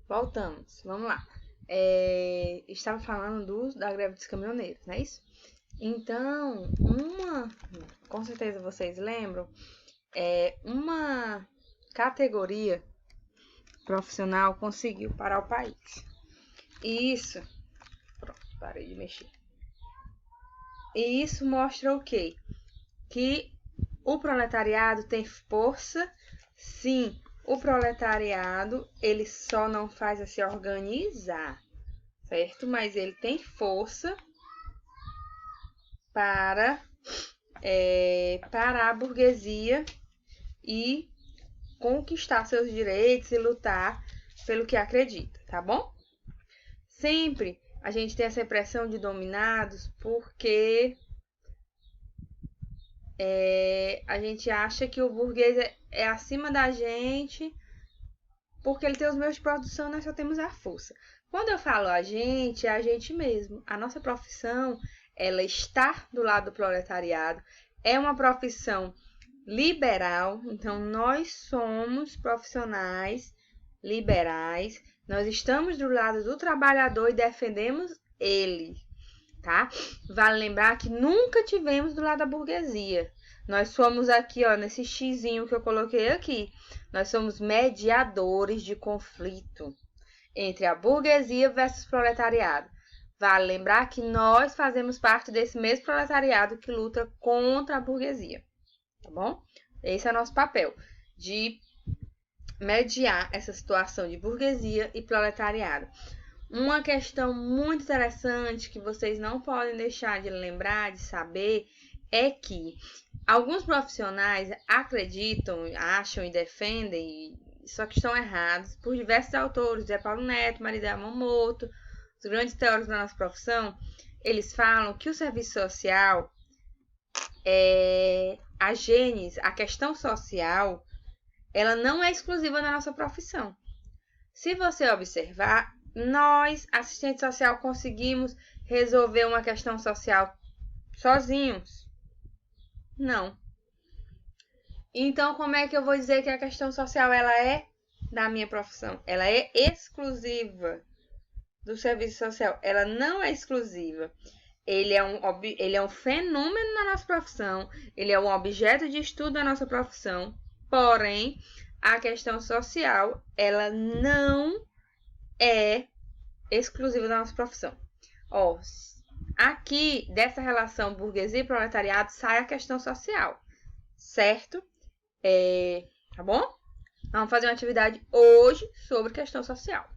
voltamos. Vamos lá. Estava falando da greve dos caminhoneiros, não é isso? Então, com certeza vocês lembram, uma categoria profissional conseguiu parar o país. E isso, pronto, parei de mexer. E isso mostra o quê? Que o proletariado tem força, sim. O proletariado, ele só não faz se organizar, certo? Mas ele tem força para parar a burguesia e conquistar seus direitos e lutar pelo que acredita, tá bom? Sempre a gente tem essa impressão de dominados porque a gente acha que o burguês é acima da gente porque ele tem os meios de produção, nós só temos a força. Quando eu falo a gente, é a gente mesmo. A nossa profissão, ela está do lado do proletariado, é uma profissão liberal, então nós somos profissionais liberais, nós estamos do lado do trabalhador e defendemos ele, tá? Vale lembrar que nunca tivemos do lado da burguesia. Nós somos aqui, ó, nesse xizinho que eu coloquei aqui, nós somos mediadores de conflito entre a burguesia versus o proletariado. Vale lembrar que nós fazemos parte desse mesmo proletariado que luta contra a burguesia, tá bom? Esse é o nosso papel, de mediar essa situação de burguesia e proletariado. Uma questão muito interessante que vocês não podem deixar de lembrar, de saber, é que alguns profissionais acreditam, acham e defendem, só que estão errados, por diversos autores, Zé Paulo Neto, Maria Yamamoto, os grandes teóricos da nossa profissão, eles falam que o serviço social, a gênese, a questão social, ela não é exclusiva da nossa profissão. Se você observar, nós, assistente social, conseguimos resolver uma questão social sozinhos? Não. Então, como é que eu vou dizer que a questão social ela é da minha profissão? Ela é exclusiva do serviço social. Ela não é exclusiva. Ele é um fenômeno na nossa profissão. Ele é um objeto de estudo da nossa profissão. Porém, a questão social, ela não é exclusiva da nossa profissão. Ó, aqui, dessa relação burguesia e proletariado, sai a questão social, certo? Tá bom? Vamos fazer uma atividade hoje sobre questão social.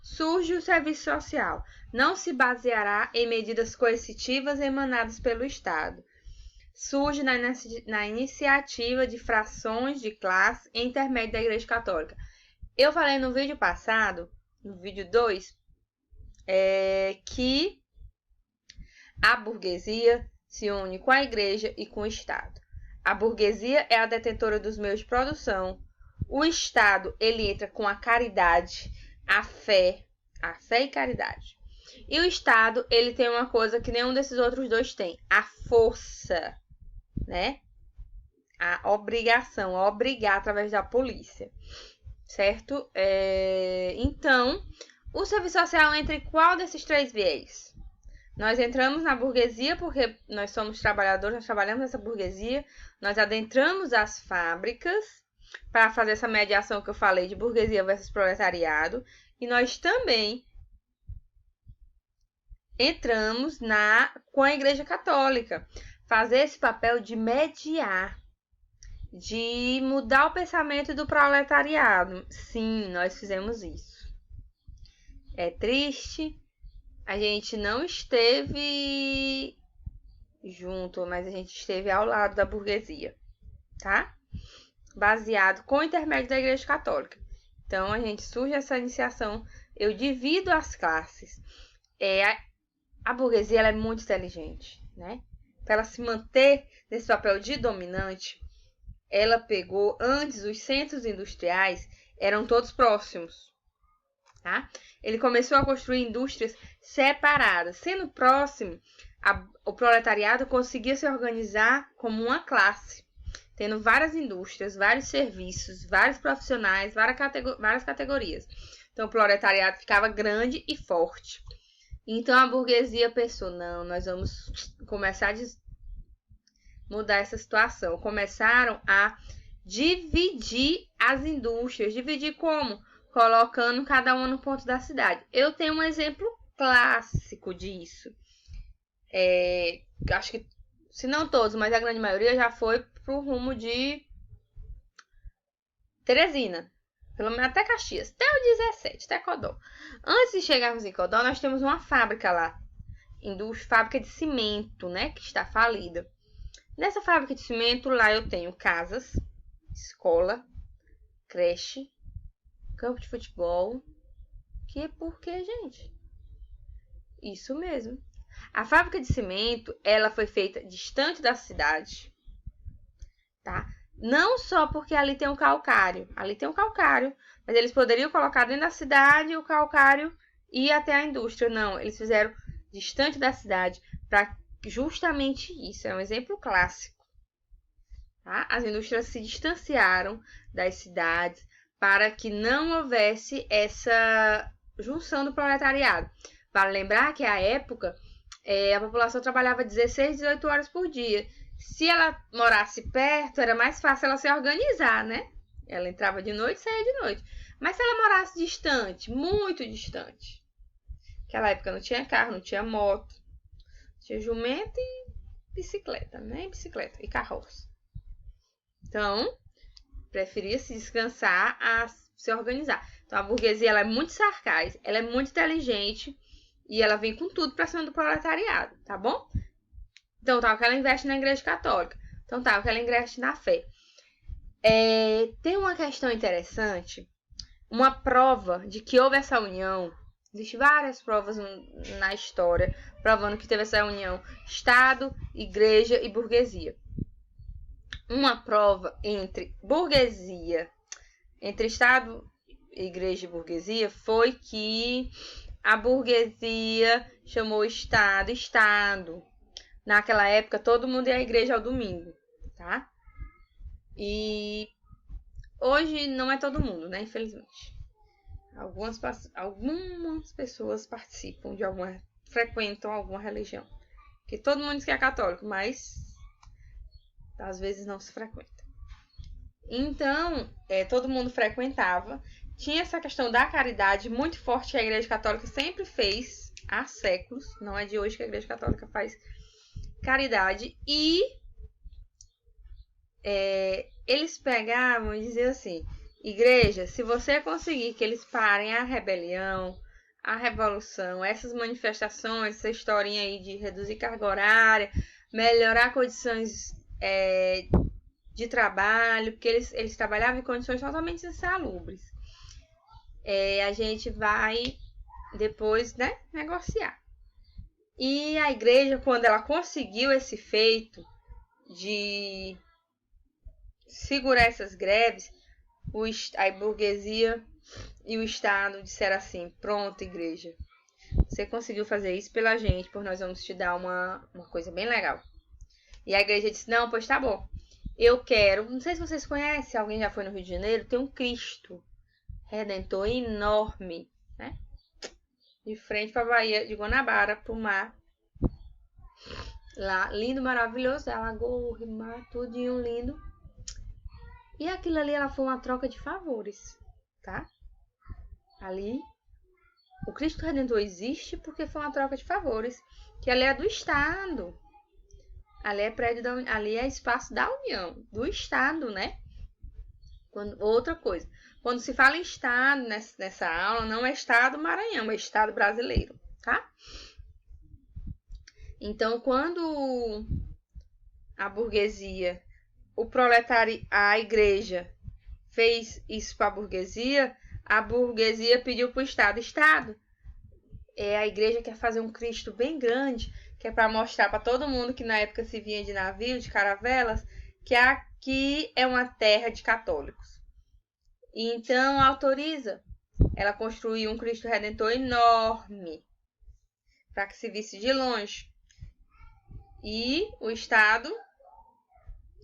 Surge o serviço social. Não se baseará em medidas coercitivas emanadas pelo Estado. Surge na iniciativa de frações de classe intermédio da Igreja Católica. Eu falei no vídeo passado, no vídeo 2, que a burguesia se une com a Igreja e com o Estado. A burguesia é a detentora dos meios de produção. O Estado, ele entra com a caridade, a fé e caridade. E o Estado, ele tem uma coisa que nenhum desses outros dois tem, a força, né? A obrigação, a obrigar através da polícia, certo? Então, o serviço social entra em qual desses três viés? Nós entramos na burguesia porque nós somos trabalhadores, nós trabalhamos nessa burguesia, nós adentramos as fábricas para fazer essa mediação que eu falei de burguesia versus proletariado, e nós também entramos com a Igreja Católica, fazer esse papel de mediar, de mudar o pensamento do proletariado. Sim, nós fizemos isso. É triste, a gente não esteve junto, mas a gente esteve ao lado da burguesia, tá? Baseado com o intermédio da Igreja Católica. Então, a gente surge essa iniciação, eu divido as classes. A burguesia ela é muito inteligente, né? Para ela se manter nesse papel de dominante, ela pegou, antes, os centros industriais eram todos próximos, tá? Ele começou a construir indústrias separadas. Sendo próximo, o proletariado conseguia se organizar como uma classe. tendo várias indústrias, vários serviços, vários profissionais, várias categorias. Então, o proletariado ficava grande e forte. Então, a burguesia pensou, não, nós vamos começar a mudar essa situação. Começaram a dividir as indústrias. Dividir como? Colocando cada uma no ponto da cidade. Eu tenho um exemplo clássico disso. Acho que, se não todos, mas a grande maioria já foi pro rumo de Teresina. Pelo menos até Caxias. Até o 17, até Codó. Antes de chegarmos em Codó, nós temos uma fábrica lá. Fábrica de cimento, né? Que está falida. Nessa fábrica de cimento, lá eu tenho casas, escola, creche, campo de futebol. Por quê, gente? Isso mesmo. A fábrica de cimento, ela foi feita distante da cidade, tá? Não só porque ali tem um calcário. Ali tem um calcário, mas eles poderiam colocar dentro da cidade o calcário e ir até a indústria. Não, eles fizeram distante da cidade para justamente isso. É um exemplo clássico. Tá? As indústrias se distanciaram das cidades para que não houvesse essa junção do proletariado. Vale lembrar que, à época, a população trabalhava 16, 18 horas por dia. Se ela morasse perto, era mais fácil ela se organizar, né? Ela entrava de noite e saía de noite. Mas se ela morasse distante, muito distante, naquela época não tinha carro, não tinha moto, tinha jumento e bicicleta, né? Bicicleta e carroça. Então, preferia se descansar a se organizar. Então, a burguesia ela é muito sarcás, ela é muito inteligente e ela vem com tudo para cima do proletariado, tá bom? Então, tal que ela investe na igreja católica. Então, tal que ela investe na fé. Tem uma questão interessante, uma prova de que houve essa união. Existem várias provas na história provando que teve essa união Estado, igreja e burguesia. Uma prova entre burguesia, entre Estado, igreja e burguesia, foi que a burguesia chamou o Estado. Naquela época, todo mundo ia à igreja ao domingo, tá? E hoje não é todo mundo, né? Infelizmente. Algumas pessoas participam frequentam alguma religião. Porque todo mundo diz que é católico, mas às vezes não se frequenta. Então, todo mundo frequentava. Tinha essa questão da caridade muito forte que a igreja católica sempre fez há séculos. Não é de hoje que a igreja católica faz caridade. E eles pegavam e diziam assim: igreja, se você conseguir que eles parem a rebelião, a revolução, essas manifestações, essa historinha aí de reduzir carga horária, melhorar condições de trabalho, porque eles trabalhavam em condições totalmente insalubres, a gente vai depois, né, negociar. E a igreja, quando ela conseguiu esse feito de segurar essas greves, a burguesia e o Estado disseram assim: pronto, igreja, você conseguiu fazer isso pela gente, por nós vamos te dar uma coisa bem legal. E a igreja disse: não, pois tá bom, eu quero, não sei se vocês conhecem, alguém já foi no Rio de Janeiro, tem um Cristo Redentor enorme, né? De frente para a Baía de Guanabara, pro mar. Lá, lindo, maravilhoso, a lagoa, o mar, tudinho lindo. E aquilo ali, ela foi uma troca de favores, tá? Ali, o Cristo Redentor existe porque foi uma troca de favores, que ali é do Estado. Ali é prédio ali é espaço da União, do Estado, né? Outra coisa, quando se fala em Estado nessa aula, não é Estado Maranhão, é Estado brasileiro, tá? Então, quando a burguesia, a igreja fez isso para a burguesia pediu para o Estado. Estado, a igreja quer fazer um Cristo bem grande, que é para mostrar para todo mundo que na época se vinha de navio, de caravelas, que aqui é uma terra de católicos. E então autoriza. Ela construiu um Cristo Redentor enorme, para que se visse de longe. E o Estado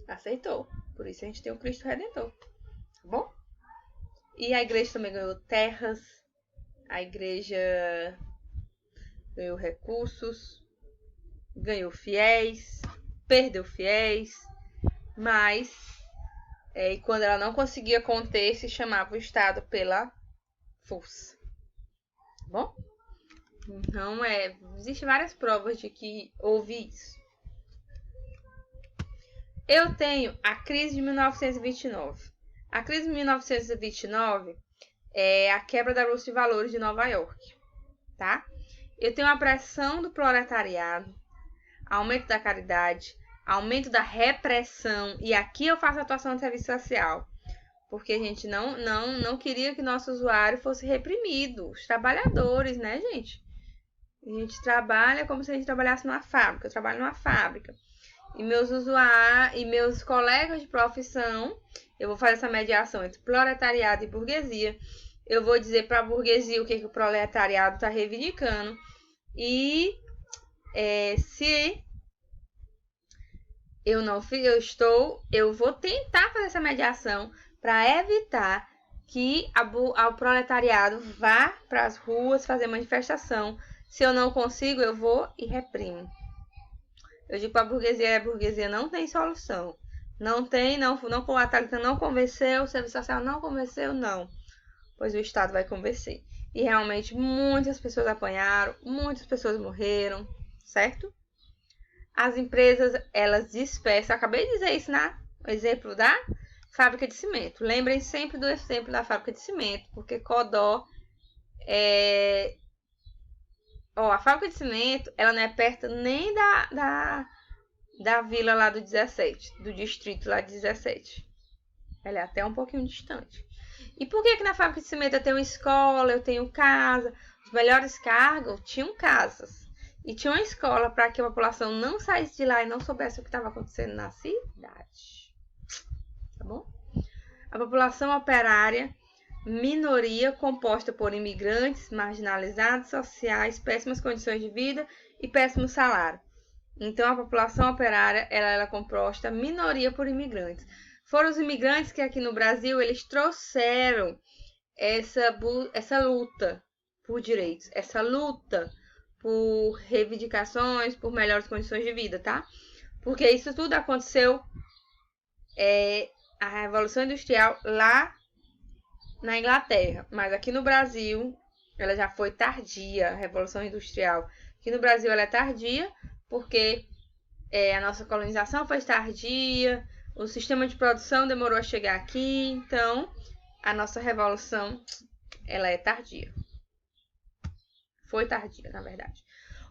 aceitou. Por isso a gente tem o Cristo Redentor, tá bom? E a igreja também ganhou terras, a igreja ganhou recursos, ganhou fiéis, perdeu fiéis, mas e quando ela não conseguia conter, se chamava o Estado pela força. Tá bom? Então, existem várias provas de que houve isso. Eu tenho a crise de 1929. A crise de 1929 é a quebra da Bolsa de Valores de Nova York, tá? Eu tenho a pressão do proletariado, aumento da caridade, aumento da repressão, e aqui eu faço atuação de serviço social, porque a gente não queria que nosso usuário fosse reprimido, os trabalhadores, né, gente? A gente trabalha como se a gente trabalhasse numa fábrica, eu trabalho numa fábrica, e meus usuários e meus colegas de profissão, eu vou fazer essa mediação entre proletariado e burguesia, eu vou dizer para a burguesia o que o proletariado está reivindicando, e se eu vou tentar fazer essa mediação para evitar que o proletariado vá para as ruas fazer manifestação. Se eu não consigo, eu vou e reprimo. Eu digo para a burguesia não tem solução. Não, a Thalita não convenceu, o serviço social não convenceu, não. Pois o Estado vai convencer. E realmente muitas pessoas apanharam, muitas pessoas morreram, certo? As empresas, elas dispersam. Acabei de dizer isso no exemplo da fábrica de cimento. Lembrem sempre do exemplo da fábrica de cimento, porque Codó a fábrica de cimento, ela não é perto nem da vila lá do 17, do distrito lá de 17. Ela é até um pouquinho distante. E por que na fábrica de cimento eu tenho escola, eu tenho casa? Os melhores cargos tinham casas. E tinha uma escola para que a população não saísse de lá e não soubesse o que estava acontecendo na cidade. Tá bom? A população operária, minoria composta por imigrantes, marginalizados, sociais, péssimas condições de vida e péssimo salário. Então, a população operária ela é composta minoria por imigrantes. Foram os imigrantes que aqui no Brasil eles trouxeram essa luta por direitos, essa luta por reivindicações, por melhores condições de vida, tá? Porque isso tudo aconteceu, a Revolução Industrial lá na Inglaterra, mas aqui no Brasil ela já foi tardia, a Revolução Industrial. Aqui no Brasil ela é tardia, porque a nossa colonização foi tardia, o sistema de produção demorou a chegar aqui, então a nossa revolução ela é tardia. Foi tardia, na verdade.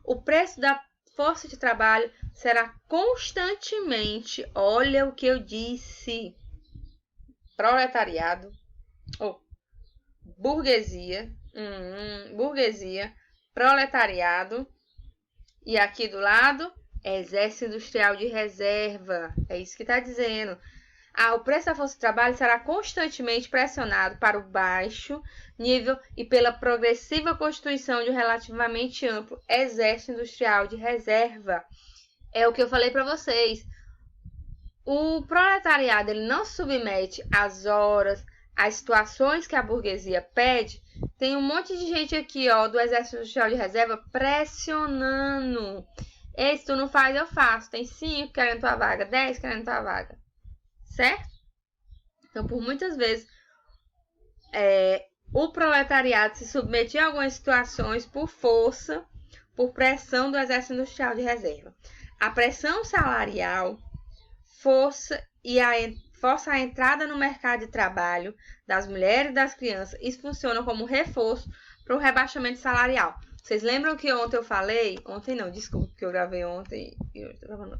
O preço da força de trabalho será constantemente, olha o que eu disse, proletariado, burguesia, proletariado, e aqui do lado, exército industrial de reserva, é isso que está dizendo. O preço da força de trabalho será constantemente pressionado para o baixo nível e pela progressiva constituição de um relativamente amplo exército industrial de reserva. É o que eu falei para vocês. O proletariado ele não se submete às horas, às situações que a burguesia pede. Tem um monte de gente aqui, do exército industrial de reserva pressionando. Se tu não faz, eu faço. Tem 5 querendo tua vaga, 10 querendo tua vaga. Certo? Então, por muitas vezes, o proletariado se submetia a algumas situações por força, por pressão do exército industrial de reserva. A pressão salarial força a entrada no mercado de trabalho das mulheres e das crianças. Isso funciona como reforço para o rebaixamento salarial. Vocês lembram que ontem eu falei? Ontem não, desculpa, porque eu gravei ontem e hoje estou gravando.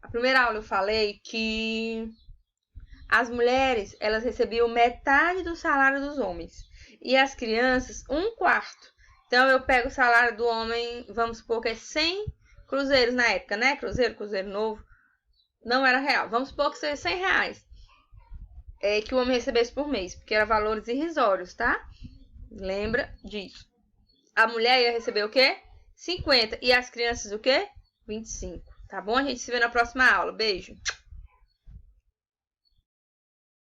A primeira aula eu falei que as mulheres, elas recebiam metade do salário dos homens. E as crianças, 1/4. Então, eu pego o salário do homem, vamos supor que é 100 cruzeiros na época, né? Cruzeiro novo. Não era real. Vamos supor que seja 100 reais. Que o homem recebesse por mês. Porque eram valores irrisórios, tá? Lembra disso. A mulher ia receber o quê? 50. E as crianças o quê? 25. Tá bom? A gente se vê na próxima aula. Beijo.